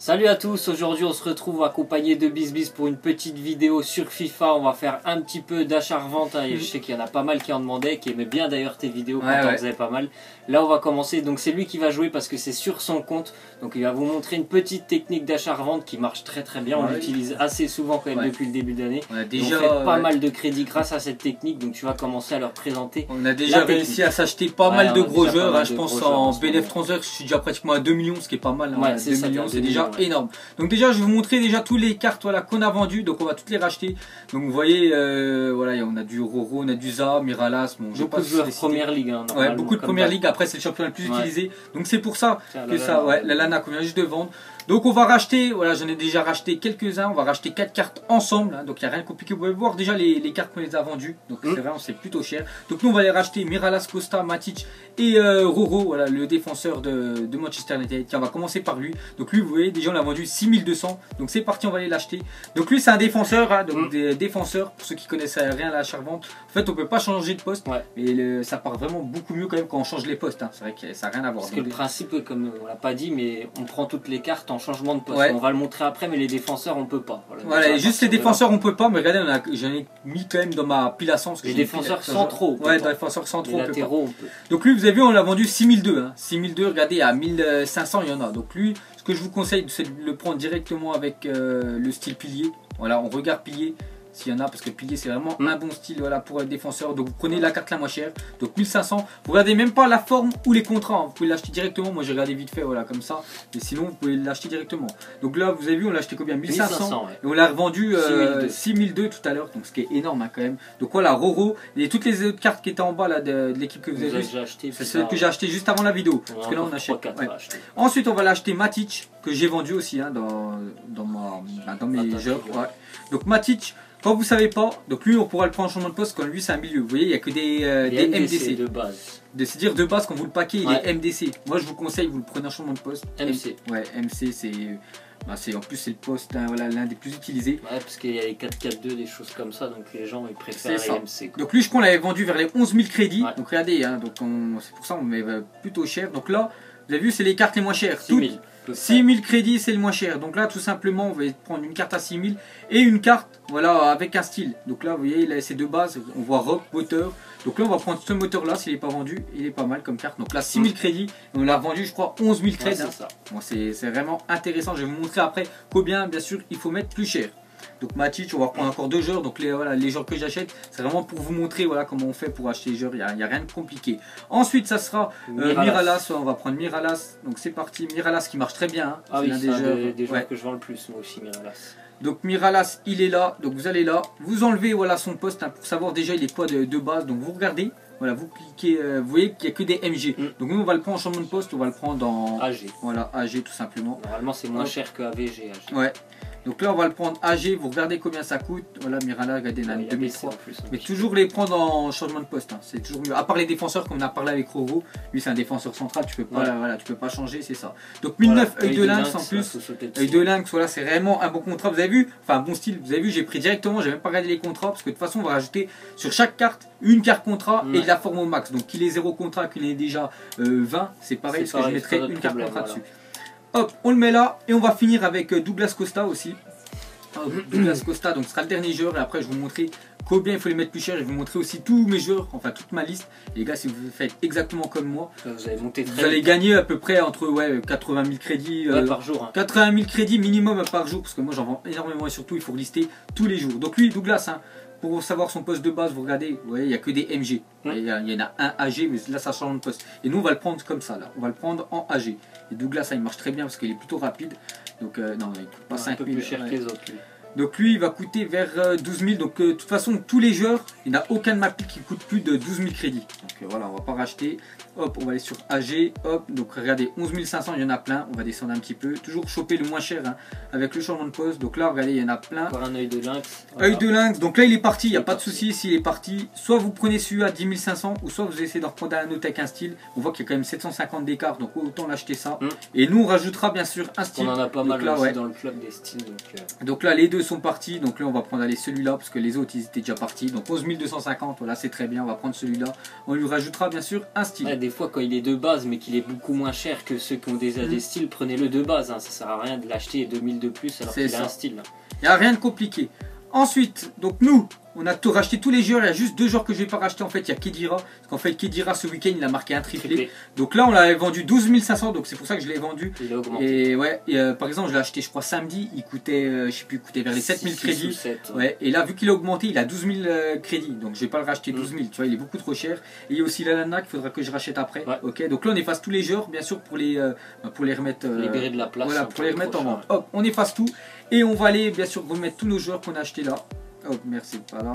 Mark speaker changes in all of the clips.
Speaker 1: Salut à tous, aujourd'hui on se retrouve accompagné de BizBiz pour une petite vidéo sur FIFA. On va faire un petit peu d'achat-revente. Je sais qu'il y en a pas mal qui en demandaient, qui aimaient bien d'ailleurs tes vidéos quand on faisait pas mal. Là on va commencer, donc c'est lui qui va jouer parce que c'est sur son compte. Donc il va vous montrer une petite technique d'achat-revente qui marche très bien. On l'utilise assez souvent quand même depuis le début de l'année. On a déjà fait pas mal de crédits grâce à cette technique, donc tu vas commencer à leur présenter.
Speaker 2: On a déjà réussi à s'acheter pas mal de gros joueurs. Je pense en BNF Transfer, je suis déjà pratiquement à 2 millions, ce qui est pas mal. 2 millions, c'est déjà énorme. Donc déjà je vais vous montrer déjà tous les cartes qu'on a vendues, donc on va toutes les racheter. Donc vous voyez voilà, on a du Roro, on a du Za, Miralas,
Speaker 1: beaucoup de joueurs première ligue hein,
Speaker 2: beaucoup de première ligue. Après c'est le championnat le plus utilisé, donc c'est pour ça que ça la Lana qu'on vient juste de vendre. Donc on va racheter, voilà, j'en ai déjà racheté quelques-uns, on va racheter 4 cartes ensemble, hein, donc il n'y a rien de compliqué. Vous pouvez voir déjà les cartes qu'on les a vendues, donc c'est vraiment c'est plutôt cher. Donc nous on va les racheter Miralas, Costa, Matic et Roro, voilà, le défenseur de Manchester United. Tiens, on va commencer par lui. Donc lui vous voyez déjà on l'a vendu 6200, donc c'est parti, on va aller l'acheter. Donc lui c'est un défenseur, hein, donc des défenseurs, pour ceux qui connaissent rien à l'achat-revente. En fait on peut pas changer de poste, mais ça part vraiment beaucoup mieux quand même quand on change les postes, hein. C'est vrai que ça n'a rien à voir.
Speaker 1: Parce que le principe, comme on l'a pas dit, mais on prend toutes les cartes en changement de poste. On va le montrer après, mais les défenseurs on peut pas.
Speaker 2: Voilà, juste les défenseurs on peut pas, mais regardez, j'en ai mis quand même dans ma pile à 100 parce que
Speaker 1: les défenseurs centraux.
Speaker 2: Ouais, les défenseurs centraux.
Speaker 1: Les latéraux on peut.
Speaker 2: Donc lui vous avez vu on l'a vendu 6002, hein. 6002, regardez à 1500 il y en a. Donc lui ce que je vous conseille c'est de le prendre directement avec le style pilier. Voilà, on regarde pilier s'il y en a, parce que pilier c'est vraiment un bon style, voilà, pour être défenseur. Donc vous prenez la carte la moins chère, donc 1500. Vous regardez même pas la forme ou les contrats, hein. Vous pouvez l'acheter directement. Moi j'ai regardé vite fait, voilà, comme ça, mais sinon vous pouvez l'acheter directement. Donc là vous avez vu on l'a acheté combien, 1500 et on l'a revendu 6002 tout à l'heure, donc ce qui est énorme, hein, quand même. Donc voilà, Roro et toutes les autres cartes qui étaient en bas là de l'équipe que vous avez vu, c'est celle que j'ai acheté juste avant la vidéo, parce que là on achète. Ensuite on va l'acheter Matic, que j'ai vendu aussi, hein, dans mes jeux. Donc Matic, quand vous savez pas, donc lui on pourra le prendre en changement de poste quand lui c'est un milieu. Vous voyez, il n'y a que des MDC
Speaker 1: de base.
Speaker 2: C'est-à-dire de base quand vous le paquez il est MDC. Moi je vous conseille, vous le prenez en changement de poste.
Speaker 1: MC.
Speaker 2: Ouais, MC c'est en plus c'est le poste, hein, voilà, l'un des plus utilisés.
Speaker 1: Ouais, parce qu'il y a les 4-4-2, des choses comme ça, donc les gens ils préfèrent les MC. Quoi.
Speaker 2: Donc lui je crois qu'on l'avait vendu vers les 11 000 crédits. Donc regardez, hein, donc c'est pour ça on met plutôt cher. Donc là vous avez vu c'est les cartes les moins chères. 6000 crédits c'est le moins cher. Donc là tout simplement on va prendre une carte à 6000 et une carte voilà avec un style. Donc là vous voyez là c'est deux bases, on voit rock, moteur. Donc là on va prendre ce moteur là, s'il n'est pas vendu, il est pas mal comme carte. Donc là 6000 crédits, on l'a vendu je crois 11 000 crédits. Bon, c'est vraiment intéressant, je vais vous montrer après combien bien sûr il faut mettre plus cher. Donc Matic, on va reprendre encore 2 joueurs. Donc les joueurs que j'achète, c'est vraiment pour vous montrer voilà, comment on fait pour acheter les joueurs. Il n'y a rien de compliqué. Ensuite, ça sera Miralas. On va prendre Miralas. Donc c'est parti. Miralas qui marche très bien. Hein.
Speaker 1: Ah oui, c'est un des joueurs que je vends le plus, moi aussi, Miralas.
Speaker 2: Donc Miralas, il est là. Donc vous allez là. Vous enlevez voilà, son poste, hein, pour savoir déjà il est quoi de base. Donc vous regardez. Voilà, vous cliquez, vous voyez qu'il n'y a que des MG. Donc nous on va le prendre en changement de poste, on va le prendre en
Speaker 1: AG.
Speaker 2: Voilà, AG tout simplement.
Speaker 1: Normalement c'est moins cher que AVG. AG.
Speaker 2: Ouais. Donc là on va le prendre AG, vous regardez combien ça coûte. Voilà, Miralas, regardez, là, 2003. Mais toujours les prendre en changement de poste, hein. C'est toujours mieux. À part les défenseurs, comme on a parlé avec Roro, lui c'est un défenseur central, tu peux pas, voilà, tu peux pas changer, c'est ça. Donc 1009 œil de lynx en plus. Œil de lynx, voilà, c'est vraiment un bon contrat. Vous avez vu, enfin un bon style, vous avez vu, j'ai pris directement, j'ai même pas regardé les contrats, parce que de toute façon on va rajouter sur chaque carte une carte contrat et de la forme au max. Donc qu'il ait 0 contrat, qu'il ait déjà 20, c'est pareil, parce que je mettrai une carte contrat dessus. Hop, on le met là et on va finir avec Douglas Costa aussi. Douglas Costa, donc ce sera le dernier joueur et après je vais vous montrer combien il faut les mettre plus cher. Je vais vous montrer aussi tous mes joueurs, enfin toute ma liste. Et les gars, si vous faites exactement comme moi, vous allez gagner à peu près entre 80 000 crédits
Speaker 1: par jour. Hein.
Speaker 2: 80 000 crédits minimum par jour, parce que moi j'en vends énormément et surtout il faut lister tous les jours. Donc lui, Douglas, hein, pour savoir son poste de base, vous regardez, vous voyez, il n'y a que des MG. Il y en a un AG, mais là ça change de poste. Et nous on va le prendre comme ça, là. On va le prendre en AG. Et Douglas, ça il marche très bien parce qu'il est plutôt rapide. Donc non, il coûte pas 5 000.
Speaker 1: Un peu plus cher que les autres. Lui.
Speaker 2: Donc lui il va coûter vers 12 000. Donc de toute façon tous les joueurs, il n'y en a aucun de ma pile qui coûte plus de 12 000 crédits. Donc voilà, on va pas racheter. Hop, on va aller sur AG. Hop, donc regardez, 11 500, il y en a plein. On va descendre un petit peu. Toujours choper le moins cher, hein, avec le changement de poste. Donc là, regardez, il y en a plein.
Speaker 1: Encore un œil de lynx.
Speaker 2: Voilà. Œil de lynx. Donc là, il est parti. Il n'y a pas de souci s'il est parti. Soit vous prenez celui à 10 500, ou soit vous essayez d'en reprendre un autre avec un style. On voit qu'il y a quand même 750 d'écart. Donc autant l'acheter ça. Et nous, on rajoutera bien sûr un style.
Speaker 1: On en a pas mal là, aussi dans le club des styles.
Speaker 2: Donc là, les deux deux sont partis, donc là on va prendre celui-là parce que les autres ils étaient déjà partis. Donc 11 250, voilà c'est très bien, on va prendre celui-là. On lui rajoutera bien sûr un style.
Speaker 1: Ouais, des fois quand il est de base mais qu'il est beaucoup moins cher que ceux qui ont déjà des styles, prenez-le de base, hein. Ça sert à rien de l'acheter 2000 de plus alors qu'il a un style.
Speaker 2: Il n'y a rien de compliqué. Ensuite, donc nous, on a tout racheté tous les joueurs. Il y a juste 2 joueurs que je vais pas racheter en fait. Il y a Khedira. Parce qu'en fait, Khedira ce week-end il a marqué un triplé. Donc là, on l'avait vendu 12 500. Donc c'est pour ça que je l'ai vendu.
Speaker 1: Il a augmenté.
Speaker 2: Et ouais, par exemple, je l'ai acheté, je crois, samedi. Il coûtait, je sais plus, il coûtait vers les 7000 crédits.
Speaker 1: 7,
Speaker 2: ouais. Et là, vu qu'il a augmenté, il a 12 000 crédits. Donc je vais pas le racheter 12 000. Tu vois, il est beaucoup trop cher. Et il y a aussi l'Alana qu'il faudra que je rachète après.
Speaker 1: Ouais.
Speaker 2: Ok. Donc là, on efface tous les joueurs, bien sûr, pour les remettre.
Speaker 1: Libérer de la place.
Speaker 2: Voilà, pour les remettre en vente. Hop, on efface tout. Et on va aller, bien sûr, remettre tous nos joueurs qu'on a achetés là. Hop, merci, pas là.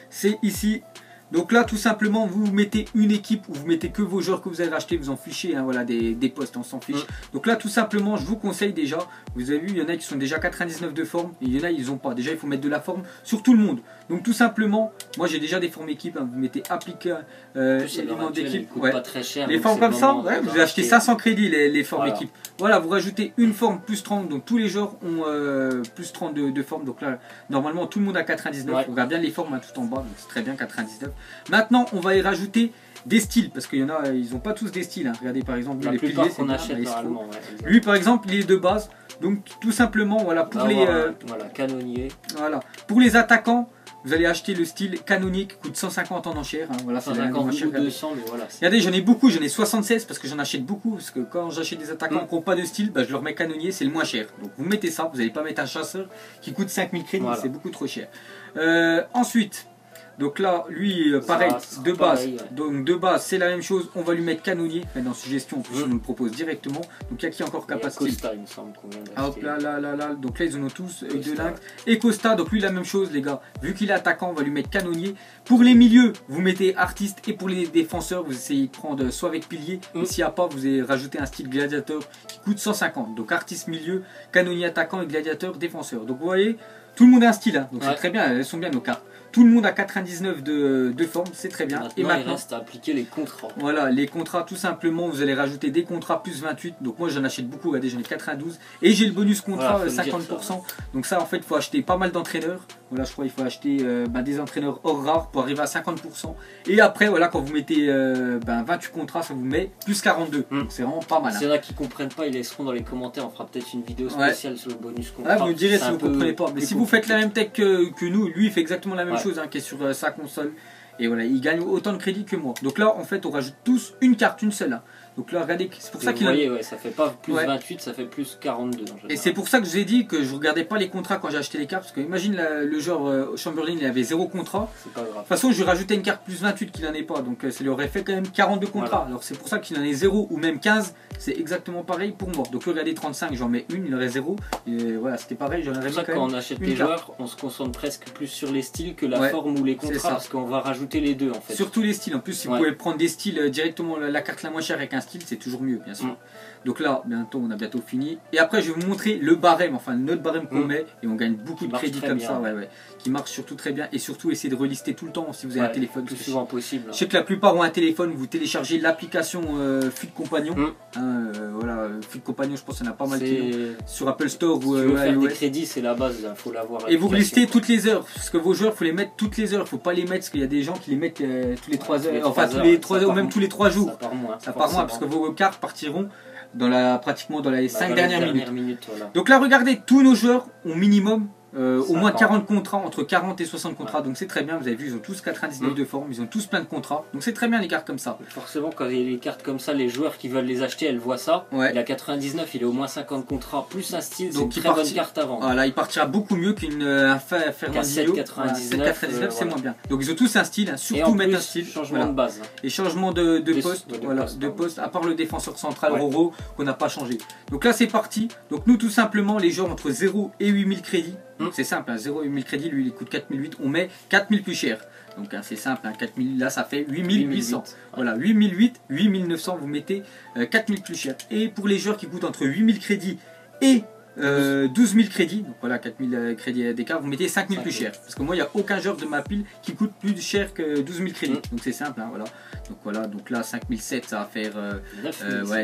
Speaker 2: C'est ici. Donc là, tout simplement, vous mettez une équipe ou vous mettez que vos joueurs que vous avez rachetés, vous en fichez, hein, voilà, des postes, on s'en fiche. Donc là, tout simplement, je vous conseille déjà, vous avez vu, il y en a qui sont déjà 99 de forme, et il y en a, ils n'ont pas. Déjà, il faut mettre de la forme sur tout le monde. Donc tout simplement, moi j'ai déjà des formes équipes, hein, vous mettez appliquer éléments d'équipe.
Speaker 1: Ouais. Pas très cher,
Speaker 2: les formes comme ça, ouais, vous achetez 500 crédits les formes équipes. Voilà, vous rajoutez une forme plus 30, donc tous les joueurs ont plus 30 de forme. Donc là, normalement, tout le monde a 99. Ouais. On regarde bien les formes hein, tout en bas, donc c'est très bien 99. Maintenant, on va y rajouter des styles, parce qu'il y en a, ils n'ont pas tous des styles. Hein. Regardez par exemple,
Speaker 1: lui,
Speaker 2: les
Speaker 1: piliers, qu'on achète
Speaker 2: lui par exemple, il est de base. Donc tout simplement, voilà, pour les
Speaker 1: voilà, canonnier.
Speaker 2: Voilà, pour les attaquants. Vous allez acheter le style canonique, coûte 150 en enchère. Hein, voilà,
Speaker 1: 150 ou 200, mais voilà.
Speaker 2: Regardez, j'en ai beaucoup, j'en ai 76 parce que j'en achète beaucoup. Parce que quand j'achète des attaquants qui n'ont pas de style, bah, je leur mets canonnier, c'est le moins cher. Donc vous mettez ça, vous n'allez pas mettre un chasseur qui coûte 5000 crédits, voilà. C'est beaucoup trop cher. Ensuite, donc là, lui, pareil, de base. Ouais. Donc de base, c'est la même chose. On va lui mettre canonnier. Dans suggestion, en plus, on nous le propose directement. Donc il y a qui encore capacité.
Speaker 1: Costa, il me semble qu'on vient d'acheter.
Speaker 2: Hop là. Donc là, ils en ont tous de lynx. Et Costa, donc lui, la même chose, les gars. Vu qu'il est attaquant, on va lui mettre canonnier. Pour les milieux, vous mettez artiste. Et pour les défenseurs, vous essayez de prendre soit avec pilier. Et s'il n'y a pas, vous allez rajouter un style gladiateur qui coûte 150. Donc artiste milieu, canonnier attaquant et gladiateur défenseur. Donc vous voyez, tout le monde a un style. Hein. Donc c'est très bien, elles sont bien nos cartes. Tout le monde a 99 de forme, c'est très bien.
Speaker 1: Et maintenant, il reste à appliquer les contrats.
Speaker 2: Voilà, les contrats, tout simplement, vous allez rajouter des contrats plus 28. Donc moi, j'en achète beaucoup, regardez, j'en ai 92. Et j'ai le bonus contrat, voilà, 50%. Ça, donc ça, en fait, il faut acheter pas mal d'entraîneurs. Voilà, je crois qu'il faut acheter des entraîneurs hors rare pour arriver à 50%. Et après, voilà, quand vous mettez 28 contrats, ça vous met plus 42. Donc c'est vraiment pas mal.
Speaker 1: S'il y en a qui ne comprennent pas, ils laisseront dans les commentaires. On fera peut-être une vidéo spéciale sur le bonus contrat.
Speaker 2: Vous me direz si vous ne comprenez pas. Mais si vous faites la même tech que nous, lui, il fait exactement la même chose, hein, qui est sur sa console. Et voilà, il gagne autant de crédits que moi. Donc là, en fait, on rajoute tous une carte, une seule. Hein. Donc là, regardez, c'est pour ça qu'il
Speaker 1: a... ouais, ça fait pas plus 28, ça fait plus 42.
Speaker 2: Et c'est pour ça que je vous ai dit que je regardais pas les contrats quand j'ai acheté les cartes. Parce que imagine le joueur Chamberlain, il avait 0 contrat.
Speaker 1: C'est pas grave.
Speaker 2: De toute façon, je lui rajoutais une carte plus 28 qu'il n'en ait pas. Donc ça lui aurait fait quand même 42 contrats. Voilà. Alors c'est pour ça qu'il en ait 0 ou même 15. C'est exactement pareil pour moi. Donc regardez 35, j'en mets une, il aurait 0. Et voilà, c'était pareil. J'en aurais mis quand même.
Speaker 1: Quand on achète des joueurs, on se concentre presque plus sur les styles que la forme ou les contrats. Parce qu'on va rajouter les deux en fait.
Speaker 2: Surtout les styles. En plus, si vous pouvez prendre des styles directement, la carte la moins chère avec un style, c'est toujours mieux. Bien sûr. Donc là, on a bientôt fini. Et après, je vais vous montrer le barème, enfin notre barème qu'on met. Et on gagne beaucoup de crédits comme ça. Qui marche surtout très bien. Et surtout, essayez de relister tout le temps si vous avez un téléphone.
Speaker 1: Le plus souvent possible.
Speaker 2: Je sais que la plupart ont un téléphone. Vous téléchargez l'application Fut Compagnon. Voilà, Fut Compagnon, je pense qu'il y en a pas mal qui l'ont. Sur Apple Store ou
Speaker 1: iOS. Faire des crédits, c'est la base. Il faut l'avoir.
Speaker 2: Et vous relistez toutes les heures. Parce que vos joueurs, il faut les mettre toutes les heures. Il ne faut pas les mettre parce qu'il y a des gens qui les mettent tous les 3 heures. Enfin, tous les 3 heures ou même tous les 3 jours. Ça part moins parce que vos cartes partiront pratiquement dans les 5 dernières minutes.
Speaker 1: Voilà.
Speaker 2: Donc là, regardez, tous nos joueurs ont minimum au moins 40 contrats, entre 40 et 60 contrats. Donc c'est très bien, vous avez vu, ils ont tous 99 de forme, ils ont tous plein de contrats. Donc c'est très bien les cartes comme ça.
Speaker 1: Forcément, quand il y a les cartes comme ça, les joueurs qui veulent les acheter, elles voient ça. Il a 99, il a au moins 50 contrats, plus un style, c'est une très bonne carte à vendre.
Speaker 2: Voilà, il partira beaucoup mieux qu'un Fernandinho.
Speaker 1: 7,99,
Speaker 2: c'est moins bien. Donc ils ont tous un style, surtout mettre un style.
Speaker 1: Changement de base.
Speaker 2: Et changement de poste, de poste, à part le défenseur central Roro qu'on n'a pas changé. Donc là c'est parti. Donc nous tout simplement, les joueurs entre 0 et 8000 crédits. C'est simple, 0 et 8000 crédits, lui il coûte 4008, on met 4000 plus cher. Donc c'est simple, 4000 là ça fait 8800. Voilà, 8008, 8900, vous mettez 4000 plus cher. Et pour les joueurs qui coûtent entre 8000 crédits et 12 000 crédits, donc voilà 4 000 crédits d'écart, vous mettez 5 000 plus cher. Parce que moi il n'y a aucun joueur de ma pile qui coûte plus cher que 12 000 crédits. Donc c'est simple, hein, voilà. Donc là 5 700 ça va faire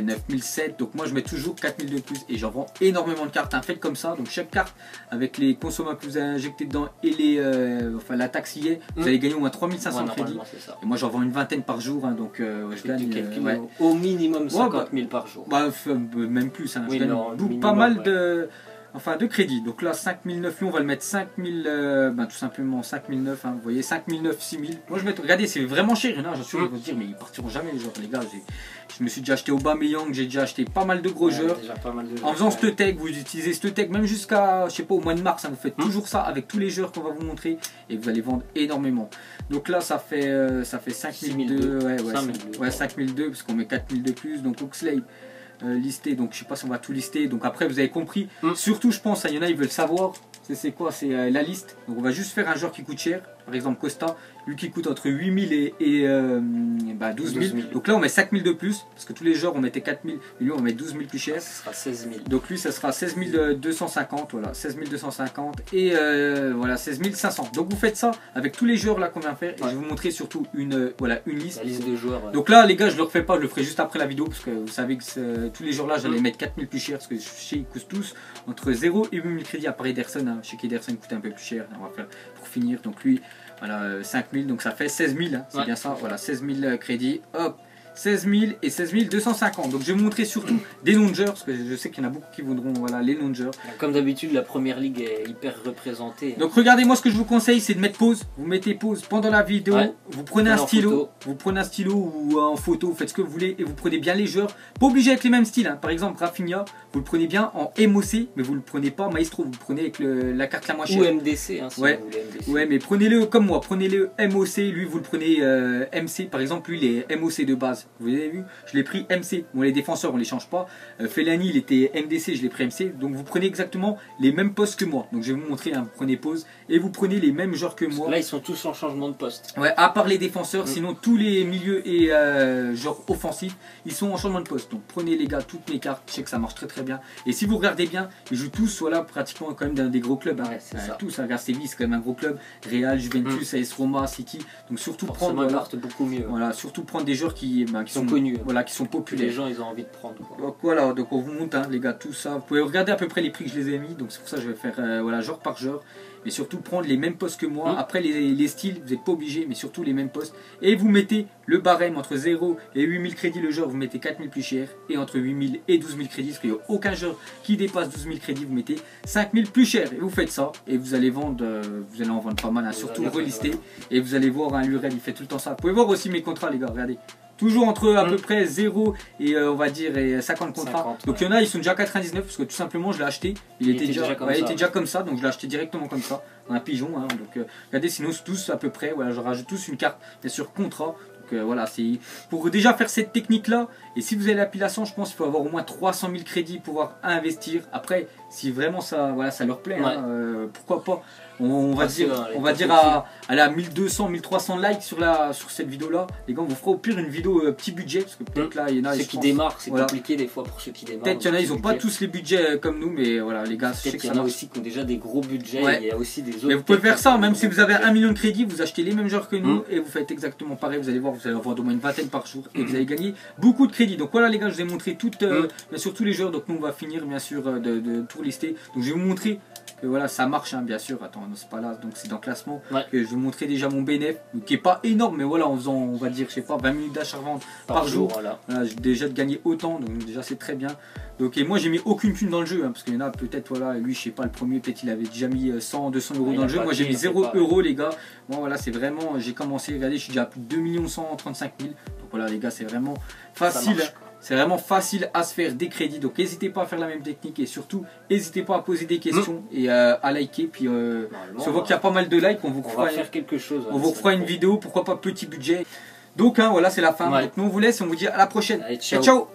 Speaker 2: 9 700. Donc moi je mets toujours 4 000 de plus et j'en vends énormément de cartes. Faites comme ça, donc chaque carte avec les consommables que vous avez injectés dedans et la taxe y est, vous allez gagner au moins 3 500 crédits. Et moi j'en vends une vingtaine par jour, hein, donc je gagne
Speaker 1: au minimum 50 000 par jour.
Speaker 2: Même plus, hein,
Speaker 1: oui,
Speaker 2: je gagne
Speaker 1: minimum,
Speaker 2: pas mal de crédits. Donc là 5009, on va le mettre 5000, tout simplement 5009, hein, vous voyez 5009, 6000. Moi je mets, regardez, c'est vraiment cher, j'en suis sûr, ils vont se dire mais ils partiront jamais les joueurs, les gars. Je me suis déjà acheté Aubameyang, j'ai déjà acheté pas mal de gros joueurs. En faisant cette tech, vous utilisez cette tech même jusqu'à, je sais pas, au mois de mars, hein, vous faites toujours ça avec tous les joueurs qu'on va vous montrer et vous allez vendre énormément. Donc là ça fait 5002, 5002 parce qu'on met 4000 de plus, donc Oxlade. Listé, donc je sais pas si on va tout lister, donc après vous avez compris, surtout je pense, il y en a ils veulent savoir c'est quoi, c'est la liste, donc on va juste faire un joueur qui coûte cher, par exemple Costa, lui qui coûte entre 8000 et 12 000, donc là on met 5000 de plus, parce que tous les joueurs on mettait 4000, et lui on met 12 000 plus cher,
Speaker 1: ça sera 16 000, donc
Speaker 2: lui ça sera 16 250, voilà, 16 250 et voilà 16 500, donc vous faites ça avec tous les joueurs là qu'on vient de faire, et je vais vous montrer surtout une liste,
Speaker 1: la liste de joueurs,
Speaker 2: donc là les gars je le refais pas, je le ferai juste après la vidéo, parce que vous savez que tous les jours là j'allais mettre 4000 plus cher, parce que je sais qu'ils coûtent tous entre 0 et 8000 crédits, à part Ederson, hein. Je sais qu'Ederson coûte un peu plus cher, on va faire pour finir, donc lui voilà 5000, donc ça fait 16 000, hein, c'est bien ça, voilà 16 000 crédits, hop, 16 000 et 16 250. Donc je vais vous montrer surtout des noms de joueurs, parce que je sais qu'il y en a beaucoup qui voudront les noms de joueurs.
Speaker 1: Comme d'habitude, la première ligue est hyper représentée.
Speaker 2: Donc regardez, moi ce que je vous conseille, c'est de mettre pause. Vous mettez pause pendant la vidéo, vous prenez un stylo, ou en photo, vous faites ce que vous voulez et vous prenez bien les joueurs. Pas obligé avec les mêmes styles, hein. Par exemple Rafinha, vous le prenez bien en MOC, mais vous le prenez pas Maestro, vous le prenez avec la carte la moins chère.
Speaker 1: Ou MDC, hein, si vous voulez MDC.
Speaker 2: Ouais, mais prenez-le comme moi, prenez-le MOC, lui vous le prenez MC, par exemple, lui il est MOC de base. Vous avez vu, je l'ai pris MC. Bon, les défenseurs on les change pas. Fellaini il était MDC, je l'ai pris MC. Donc vous prenez exactement les mêmes postes que moi. Donc je vais vous montrer, hein, vous prenez pause et vous prenez les mêmes joueurs que moi.
Speaker 1: Là ils sont tous en changement de poste.
Speaker 2: Ouais, à part les défenseurs, sinon tous les milieux et genre offensifs, ils sont en changement de poste. Donc prenez les gars toutes mes cartes, je sais que ça marche très très bien. Et si vous regardez bien, ils jouent tous pratiquement quand même dans des gros clubs. Hein. Ouais, tous, regarde Séville, c'est quand même un gros club. Real, Juventus, AS Roma, City. Donc surtout prendre
Speaker 1: beaucoup mieux.
Speaker 2: Voilà, surtout prendre des joueurs qui sont
Speaker 1: connus.
Speaker 2: Voilà, qui sont populaires.
Speaker 1: Les gens ils ont envie de prendre.
Speaker 2: Donc voilà, donc on vous montre, hein, les gars, tout ça. Vous pouvez regarder à peu près les prix que je les ai mis. Donc c'est pour ça que je vais faire joueur par joueur. Mais surtout prendre les mêmes postes que moi. Après les styles, vous n'êtes pas obligé, mais surtout les mêmes postes. Et vous mettez le barème entre 0 et 8000 crédits le joueur, vous mettez 4000 plus cher. Et entre 8000 et 12 000 crédits, parce qu'il n'y a aucun joueur qui dépasse 12 000 crédits, vous mettez 5000 plus cher. Et vous faites ça, et vous allez vendre, vous allez en vendre pas mal, hein, surtout relisté. Et vous allez voir, hein, l'URL, il fait tout le temps ça. Vous pouvez voir aussi mes contrats, les gars, regardez. Toujours entre à peu près 0 et on va dire 50 contrats. 50, donc il y en a, ils sont déjà à 99 parce que tout simplement je l'ai acheté. Il était déjà comme ça, donc je l'ai acheté directement comme ça, dans un pigeon. Hein, donc regardez, sinon tous à peu près, voilà, je rajoute tous une carte, bien sûr, contrat. Donc voilà, c'est pour déjà faire cette technique là. Et si vous avez la pile à 100, je pense qu'il faut avoir au moins 300 000 crédits pour pouvoir investir. Après, si vraiment ça, voilà, ça leur plaît, hein, pourquoi pas. On va dire à la 1200, 1300 likes sur cette vidéo là. Les gars, on vous fera au pire une vidéo petit budget, parce que peut-être là il y en a
Speaker 1: ceux qui démarrent, c'est compliqué des fois pour ceux qui démarrent.
Speaker 2: Peut-être qu'il y en a, ils ont pas tous les budgets comme nous, mais voilà les gars,
Speaker 1: peut-être qu'il y en a aussi qui ont déjà des gros budgets. Il y a aussi des autres.
Speaker 2: Mais vous pouvez faire ça, même si vous avez 1 million de crédits, vous achetez les mêmes joueurs que nous et vous faites exactement pareil. Vous allez voir, vous allez en vendre au moins une vingtaine par jour et vous allez gagner beaucoup de crédits. Donc voilà les gars, je vous ai montré bien sûr tous les joueurs. Donc nous on va finir bien sûr de tout lister. Donc je vais vous montrer que voilà ça marche, hein, bien sûr. Attends, non, c'est pas là, donc c'est dans le classement. Que je vais vous montrer déjà mon bénéfice, qui est pas énorme, mais voilà, en faisant, on va dire, je sais pas, 20 minutes d'achat-revente par jour. Voilà, j'ai déjà de gagner autant, donc déjà c'est très bien. Donc et moi j'ai mis aucune thune dans le jeu, hein, parce qu'il y en a peut-être, voilà, lui je sais pas, le premier peut-être il avait déjà mis 100, 200 euros dans le jeu. Moi j'ai mis 0 euros les gars. Moi voilà, c'est vraiment, j'ai commencé, regardez, je suis déjà à plus de 2 135 000. Donc voilà les gars, c'est vraiment facile. C'est vraiment facile à se faire des crédits, donc n'hésitez pas à faire la même technique et surtout n'hésitez pas à poser des questions et à liker. Puis si on voit qu'il y a pas mal de likes, on vous fera une vidéo, pourquoi pas petit budget. Donc hein, voilà, c'est la fin. Donc nous on vous laisse et on vous dit à la prochaine.
Speaker 1: Allez,
Speaker 2: ciao.